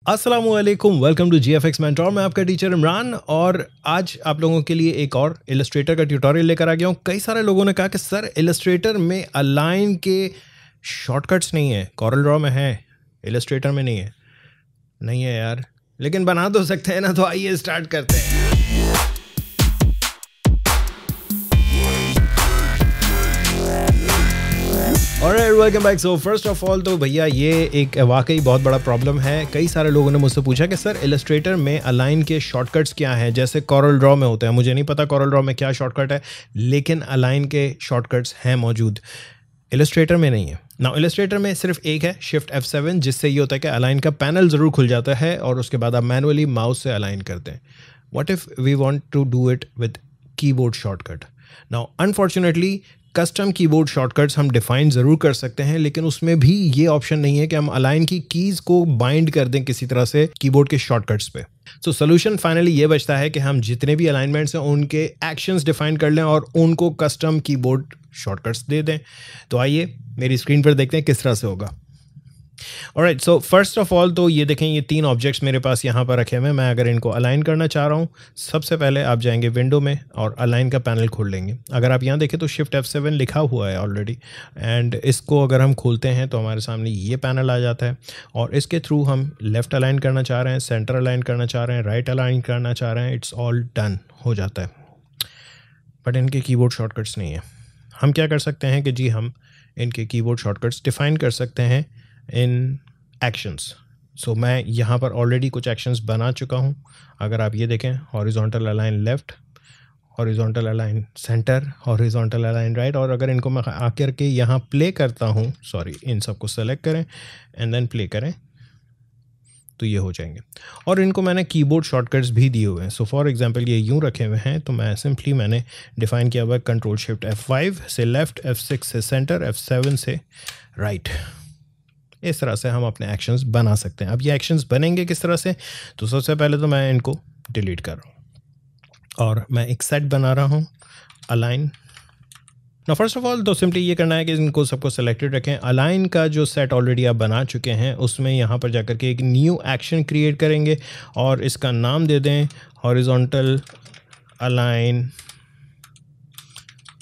अस्सलामुअलैकुम, welcome to GFX mentor. मैं आपका टीचर इमरान और आज आप लोगों के लिए एक और इलस्ट्रेटर का ट्यूटोरियल लेकर आ गया हूँ। कई सारे लोगों ने कहा कि सर इलस्ट्रेटर में अलाइन के शॉर्टकट्स नहीं है, कॉरल ड्रॉ में है, इलस्ट्रेटर में नहीं है। नहीं है यार, लेकिन बना तो सकते हैं ना। तो आइए स्टार्ट करते हैं। Alright, welcome back. So first of all तो भैया ये एक वाकई बहुत बड़ा प्रॉब्लम है। कई सारे लोगों ने मुझसे पूछा कि सर इलस्ट्रेटर में अलाइन के शॉर्टकट्स क्या हैं, जैसे कॉरल ड्रॉ में होते हैं। मुझे नहीं पता कॉरल ड्रॉ में क्या शॉर्टकट है, लेकिन अलाइन के शॉर्टकट्स हैं मौजूद, इलस्ट्रेटर में नहीं है ना। इलस्ट्रेटर में सिर्फ एक है, शिफ्ट F7, जिससे ये होता है कि अलाइन का पैनल ज़रूर खुल जाता है और उसके बाद आप मैनुअली माउस से अलाइन करते हैं। What if we want to do it with keyboard shortcut? Now unfortunately custom keyboard shortcuts हम डिफाइन ज़रूर कर सकते हैं, लेकिन उसमें भी ये ऑप्शन नहीं है कि हम अलाइन की कीज़ को बाइंड कर दें किसी तरह से कीबोर्ड के शॉर्टकट्स पे। सो सोल्यूशन फाइनली ये बचता है कि हम जितने भी अलाइनमेंट्स हैं उनके एक्शंस डिफाइन कर लें और उनको कस्टम कीबोर्ड शॉर्टकट्स दे दें। तो आइए मेरी स्क्रीन पर देखते हैं किस तरह से होगा। Alright, so first of all तो ये देखें, ये तीन ऑब्जेक्ट्स मेरे पास यहाँ पर रखे हुए हैं। मैं अगर इनको अलाइन करना चाह रहा हूँ, सबसे पहले आप जाएंगे विंडो में और अलाइन का पैनल खोल लेंगे। अगर आप यहाँ देखें तो शिफ्ट F7 लिखा हुआ है ऑलरेडी, एंड इसको अगर हम खोलते हैं तो हमारे सामने ये पैनल आ जाता है और इसके थ्रू हम लेफ़्ट अलाइन करना चाह रहे हैं, सेंटर अलाइन करना चाह रहे हैं, राइट अलाइन करना चाह रहे हैं, इट्स ऑल डन हो जाता है। बट इनके कीबोर्ड शॉर्टकट्स नहीं है। हम क्या कर सकते हैं कि जी हम इनके कीबोर्ड शॉर्टकट्स डिफ़ाइन कर सकते हैं इन एक्शंस। सो मैं यहाँ पर ऑलरेडी कुछ एक्शंस बना चुका हूँ। अगर आप ये देखें, horizontal align left, horizontal align centre, horizontal align right. और अगर इनको मैं आकर के यहाँ प्ले करता हूँ, सॉरी, इन सबको सेलेक्ट करें एंड देन प्ले करें तो ये हो जाएंगे। और इनको मैंने कीबोर्ड शॉर्टकट्स भी दिए हुए हैं। सो फॉर एग्जांपल ये यूँ रखे हुए हैं तो मैं सिंपली मैंने डिफ़ाइन किया हुआ है कंट्रोल शिफ्ट F5 से लेफ़्ट, F6 से सेंटर, F7 से राइट। इस तरह से हम अपने एक्शंस बना सकते हैं। अब ये एक्शंस बनेंगे किस तरह से? तो सबसे पहले तो मैं इनको डिलीट कर रहा हूँ और मैं एक सेट बना रहा हूँ, अलाइन। ना फर्स्ट ऑफ ऑल तो सिंपली ये करना है कि इनको सबको सेलेक्टेड रखें। अलाइन का जो सेट ऑलरेडी आप बना चुके हैं उसमें यहाँ पर जाकर के एक न्यू एक्शन क्रिएट करेंगे और इसका नाम दे दें हॉरिजॉन्टल अलाइन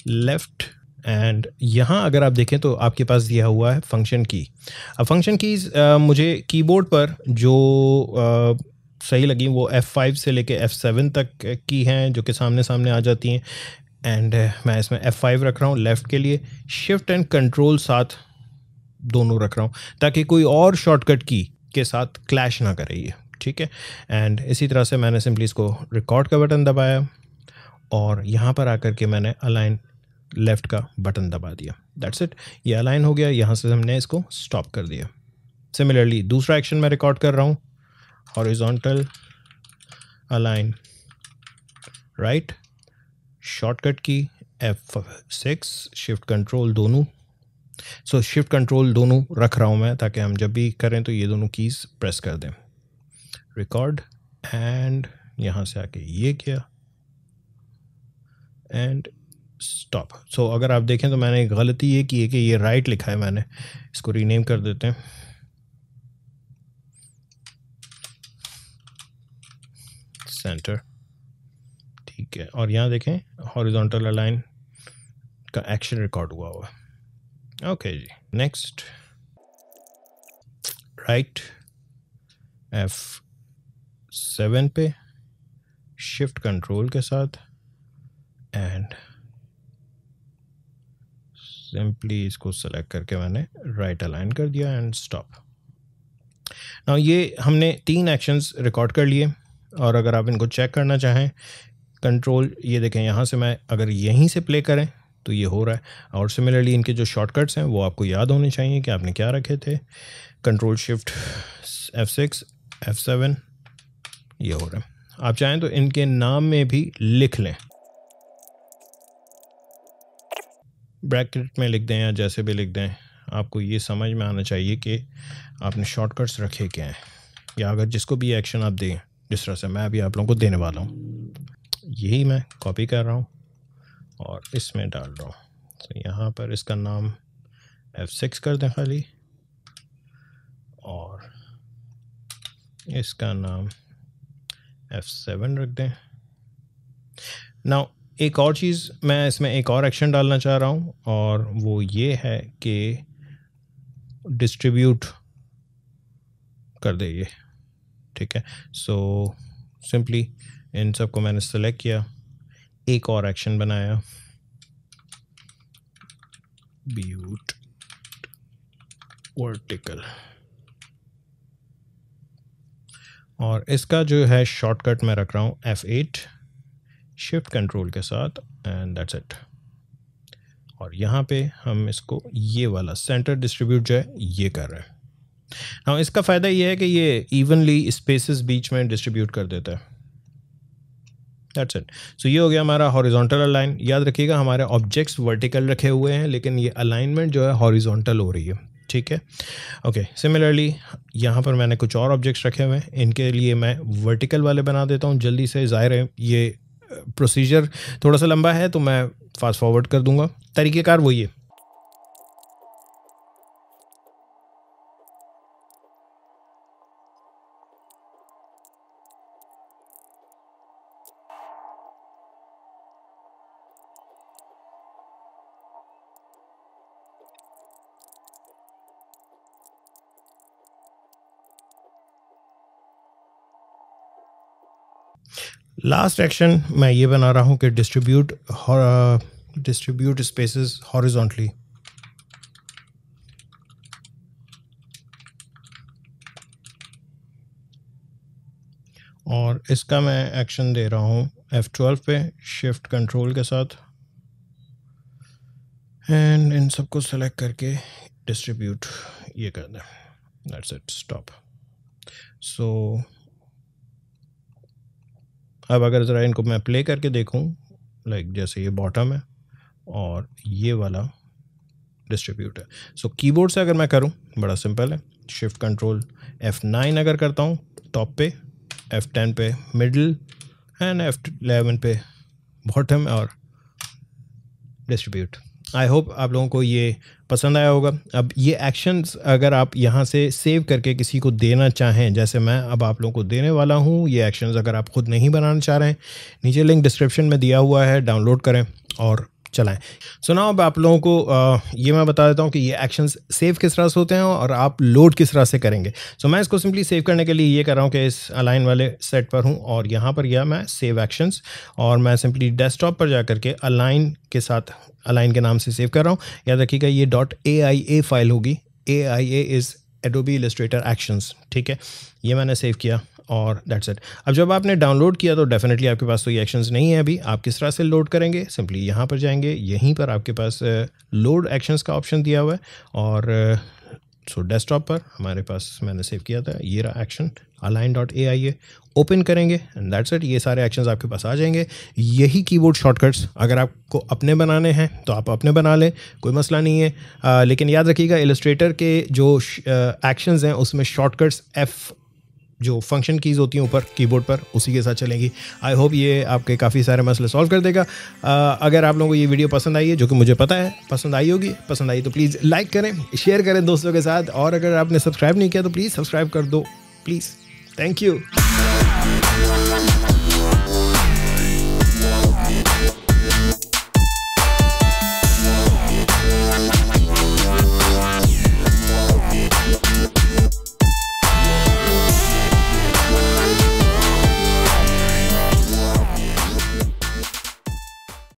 लेफ़्ट। एंड यहाँ अगर आप देखें तो आपके पास दिया हुआ है फंक्शन की। अब फंक्शन कीज़ मुझे कीबोर्ड पर जो सही लगी वो F5 से लेके F7 तक की हैं, जो कि सामने सामने आ जाती हैं। एंड मैं इसमें F5 रख रहा हूँ लेफ़्ट के लिए, शिफ्ट एंड कंट्रोल साथ दोनों रख रहा हूँ ताकि कोई और शॉर्टकट की के साथ क्लैश ना करे ये, ठीक है। एंड इसी तरह से मैंने सिंपली इसको रिकॉर्ड का बटन दबाया और यहाँ पर आकर के मैंने अलाइन लेफ़्ट का बटन दबा दिया। दैट्स इट, ये अलाइन हो गया। यहाँ से हमने इसको स्टॉप कर दिया। सिमिलरली दूसरा एक्शन मैं रिकॉर्ड कर रहा हूँ, हॉरिजॉन्टल अलाइन राइट, शॉर्टकट की F6, शिफ्ट कंट्रोल दोनों। सो शिफ्ट कंट्रोल दोनों रख रहा हूँ मैं ताकि हम जब भी करें तो ये दोनों कीज़ प्रेस कर दें। रिकॉर्ड एंड यहाँ से आके ये किया एंड स्टॉप। सो अगर आप देखें तो मैंने एक गलती ये की है कि ये राइट लिखा है, मैंने इसको रीनेम कर देते हैं, सेंटर, ठीक है। और यहाँ देखें हॉरिजॉन्टल अलाइन का एक्शन रिकॉर्ड हुआ हुआ है। ओके जी, नेक्स्ट राइट F7 पे शिफ्ट कंट्रोल के साथ एंड सिंपली इसको सेलेक्ट करके मैंने राइट अलाइन कर दिया एंड स्टॉप। नाउ ये हमने तीन एक्शंस रिकॉर्ड कर लिए और अगर आप इनको चेक करना चाहें, कंट्रोल ये देखें, यहाँ से मैं अगर यहीं से प्ले करें तो ये हो रहा है। और सिमिलरली इनके जो शॉर्टकट्स हैं वो आपको याद होने चाहिए कि आपने क्या रखे थे। कंट्रोल शिफ्ट F6, F7, ये हो रहा है। आप चाहें तो इनके नाम में भी लिख लें, ब्रैकेट में लिख दें या जैसे भी लिख दें, आपको ये समझ में आना चाहिए कि आपने शॉर्टकट्स रखे क्या हैं। या अगर जिसको भी एक्शन आप दें, जिस तरह से मैं अभी आप लोगों को देने वाला हूँ, यही मैं कॉपी कर रहा हूँ और इसमें डाल रहा हूँ। तो यहाँ पर इसका नाम F6 कर दें खाली और इसका नाम F7 रख दें। नाउ एक और चीज़, मैं इसमें एक और एक्शन डालना चाह रहा हूँ, और वो ये है कि डिस्ट्रीब्यूट कर दे ये, ठीक है। सो सिंपली इन सबको मैंने सेलेक्ट किया, एक और एक्शन बनाया, ब्यूट वर्टिकल, और इसका जो है शॉर्टकट मैं रख रहा हूँ F8 शिफ्ट कंट्रोल के साथ, एंड दैट्स इट। और यहाँ पे हम इसको ये वाला सेंटर डिस्ट्रीब्यूट जो है ये कर रहे हैं। हाँ, इसका फ़ायदा ये है कि ये इवनली स्पेसेस बीच में डिस्ट्रीब्यूट कर देता है। That's it. सो ये हो गया हमारा हॉरिजॉन्टल अलाइन। याद रखिएगा हमारे ऑब्जेक्ट्स वर्टिकल रखे हुए हैं, लेकिन ये अलाइनमेंट जो है हॉरिजॉन्टल हो रही है, ठीक है। ओके, सिमिलरली यहाँ पर मैंने कुछ और ऑब्जेक्ट्स रखे हुए हैं, इनके लिए मैं वर्टिकल वाले बना देता हूँ जल्दी से। ज़ाहिर है ये प्रोसीजर थोड़ा सा लंबा है तो मैं फास्ट फॉरवर्ड कर दूंगा, तरीक़ेकार वही है। लास्ट एक्शन मैं ये बना रहा हूँ कि डिस्ट्रीब्यूट स्पेसेस हॉरिजॉन्टली, और इसका मैं एक्शन दे रहा हूँ F12 पे शिफ्ट कंट्रोल के साथ, एंड इन सबको सेलेक्ट करके डिस्ट्रीब्यूट ये कर दें। That's it, stop. सो अब अगर ज़रा इनको मैं प्ले करके देखूं, लाइक जैसे ये बॉटम है और ये वाला डिस्ट्रीब्यूट है। सो कीबोर्ड से अगर मैं करूं, बड़ा सिंपल है, शिफ्ट कंट्रोल F9 अगर करता हूं टॉप पे, F10 पे मिडल, एंड F11 पे बॉटम, और डिस्ट्रीब्यूट। आई होप आप लोगों को ये पसंद आया होगा। अब ये एक्शंस अगर आप यहाँ से सेव करके किसी को देना चाहें, जैसे मैं अब आप लोगों को देने वाला हूँ, ये एक्शंस अगर आप ख़ुद नहीं बनाना चाह रहे हैं, नीचे लिंक डिस्क्रिप्शन में दिया हुआ है, डाउनलोड करें और चलाएं। सो नाउ अब आप लोगों को ये मैं बता देता हूँ कि ये एक्शंस सेव किस तरह से होते हैं और आप लोड किस तरह से करेंगे। सो मैं इसको सिंपली सेव करने के लिए ये कर रहा हूँ कि इस अलाइन वाले सेट पर हूँ और यहाँ पर गया मैं सेव एक्शंस, और मैं सिंपली डेस्कटॉप पर जा करके अलाइन के साथ, अलाइन के नाम से सेव कर रहा हूँ। याद रखिएगा ये .aia फाइल होगी, aia is Adobe Illustrator actions, ठीक है। ये मैंने सेव किया और दैट्स इट। अब जब आपने डाउनलोड किया तो डेफिनेटली आपके पास तो ये एक्शंस नहीं है अभी। आप किस तरह से लोड करेंगे, सिंपली यहाँ पर जाएंगे, यहीं पर आपके पास लोड एक्शंस का ऑप्शन दिया हुआ है, और सो डेस्कटॉप पर हमारे पास मैंने सेव किया था, ये रहा एक्शन align.aia, ओपन करेंगे एंड दैट्स इट। ये सारे एक्शंस आपके पास आ जाएंगे। यही कीबोर्ड शॉर्टकट्स अगर आपको अपने बनाने हैं तो आप अपने बना लें, कोई मसला नहीं है। लेकिन याद रखिएगा इलस्ट्रेटर के जो एक्शंस हैं उसमें शॉर्टकट्स F जो फंक्शन कीज़ होती हैं ऊपर कीबोर्ड पर, उसी के साथ चलेंगी। आई होप ये आपके काफ़ी सारे मसले सॉल्व कर देगा। अगर आप लोगों को ये वीडियो पसंद आई है, जो कि मुझे पता है पसंद आई होगी, पसंद आई तो प्लीज़ लाइक करें, शेयर करें दोस्तों के साथ, और अगर आपने सब्सक्राइब नहीं किया तो प्लीज़ सब्सक्राइब कर दो प्लीज़। Thank you.